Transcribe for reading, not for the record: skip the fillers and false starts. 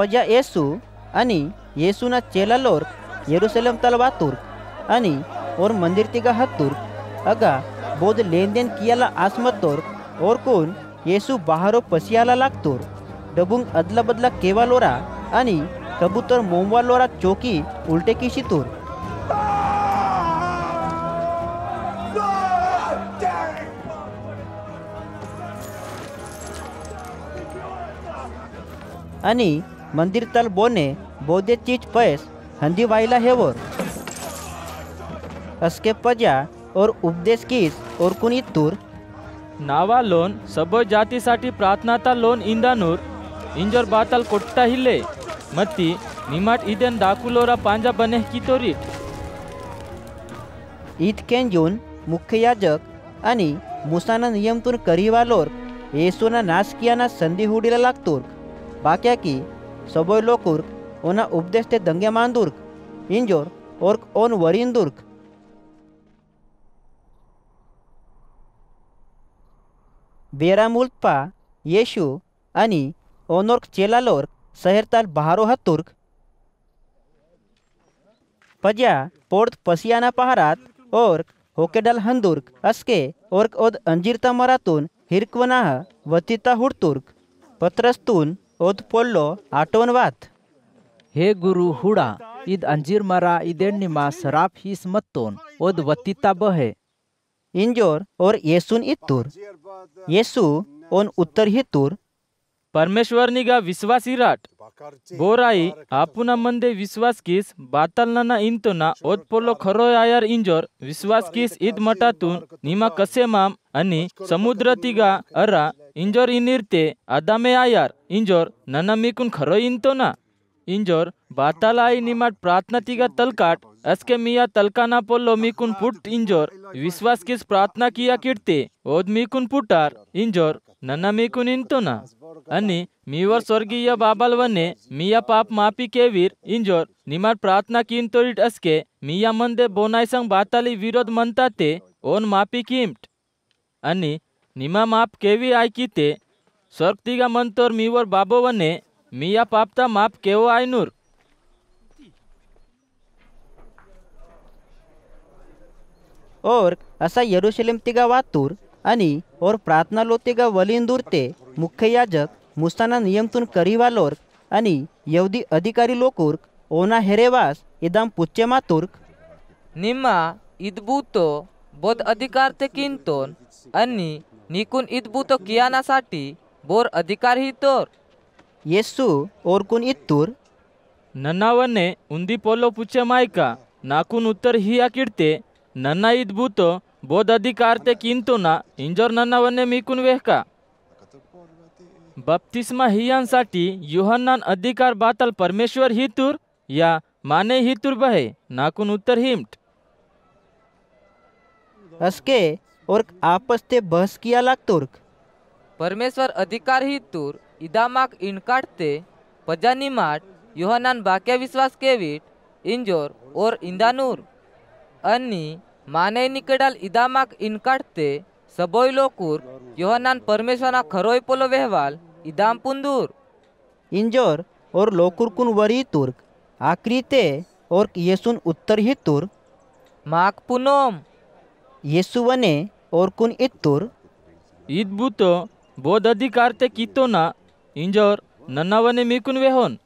पजा येसु अनि येसुना चेलालोर यरूशलेम तलवातुर अनि और मंदिर तिगा हत्तुर अगा बोध लेन देन कियाला आसमतोर और कौन येसु बाहरो पसियाला लागतोर डबुंग अदला बदला केवालोरा आणि कबूतर मोमवालोरा चौकी उलटे की शितूर आणि मंदिर तल बोने बोधे चीज पैस हंदी वाइला हेवर अस्के पजा और उपदेश कीस और कुनी तूर नावा लोन सबो जातीसाठी प्रार्थनाता लोन इंदानूर इंजोर बातल कोट्टा हिले मत्ती निमाट इदेन दाकुलोरा पांजा बने की तोरीट ईद केंजून मुख्य याजक आणि मुसाना नियमतून करीवालोर येसुना नाश कियाना संधि हुडीला लागतोर बाक्या की सबोय लोकुर ओना उपदेश ते दंगे मांदुर्क इंजोर और ओन वरिंदुर्क बेरामुल्पा येशु आणि ओनोर्क चेलालोर शहरताल बहारो हत्तुर्क पजा पोर्ट पसियाना पहारात और होकेडल हंदुर्क अस्के ओर्क ओद अंजीरता मरातून हिरकवनाह वतिता हुडतुर्क पत्रस्तून ओद पोल्लो आटोन वात हे गुरु हुडा इद अंजीर मरा इदेनिमा सराफ हिस मत्तोन ओद वतिता बहे इंजोर और येसुन इत्तुर येसु ओन उत्तर हितुर परमेश्वरनिगा विश्वासी राट बोराई आपुना मंदे विश्वास किस बातलना इंतोना ओद पोलो खरो आयर इंजोर विश्वास किस ईद मटातून निमा कसे माम आणि समुद्र तिगा अरा इंजोर इनिरते आदामे आयर इंजोर नना मिकुन खरो इंतोना इंजोर बातालाई निमाट प्रार्थना तिगा तलकाट अस्के मिया तलकाना पोलो मिकुन पुट इंजोर विश्वास किस प्रार्थना किया किरते ओद मिकुन पुटार इंजोर नना मिकुन इंतोना अनि मीवर स्वर्गीय बाबल वने मिया पाप मापी केवीर इंजोर निमाट प्रार्थना किंतोरिट अस्के मिया मंदे बोनायसंग बाताली विरोध मनताते ओन मापी किम्ट अनि निमा माप केवी आयकीते स्वर्ग तिगा मंतोर मीवर बाबो वने मिया पापता माप केवो आयनूर और असा यरूशलेम तिगा वातूर आणि और प्रार्थना लो तिगा वलिंदूर ते मुख्य याजक मुसाना नियमतून करीवालोर आणि यहुदी अधिकारी लोकुर्क ओना हेरेवास इदाम पुच्चे मातुर्क निम्मा इदबूतो बोध अधिकार ते किंतोन आणि निकुन इदबूतो कियानासाठी बोर अधिकार ही तोर येसु और कुन इत्तुर नन्नावने उंदी पोलो पुच्चे मायका नाकुन उत्तर ही आकिडते नन्ना इदबूतो बोध अधिकार ते किंतोना इंजोर नन्नावने मिकुन वेहका बप्तिस्मा हियांसाठी योहन्नान अधिकार बातल परमेश्वर हितूर या माने हितूर बहे नाकुन उत्तर हिमट अस्के और आपस ते बहस किया लागतुर्क परमेश्वर अधिकार हितूर इदामाक इनकाटते पजानिमाट योहन्नान बाक्या विश्वास केवीट इंजोर और इंदानूर अन्नी माने निकडाल इदामाक इनकाटते सबोय लोकुर योहन्नान परमेश्वरना खरोय पोलो वेहवाल इदाम पुंदूर इंजोर और लोकुरकुन वरी तुर्क आक्रीते और येसुन उत्तर ही तुर माक पुनोम येसु वने और कुन इत्तुर ईद बुतो बोध अधिकार ते कितो ना इंजोर नन्नावने मिकुन वेहोन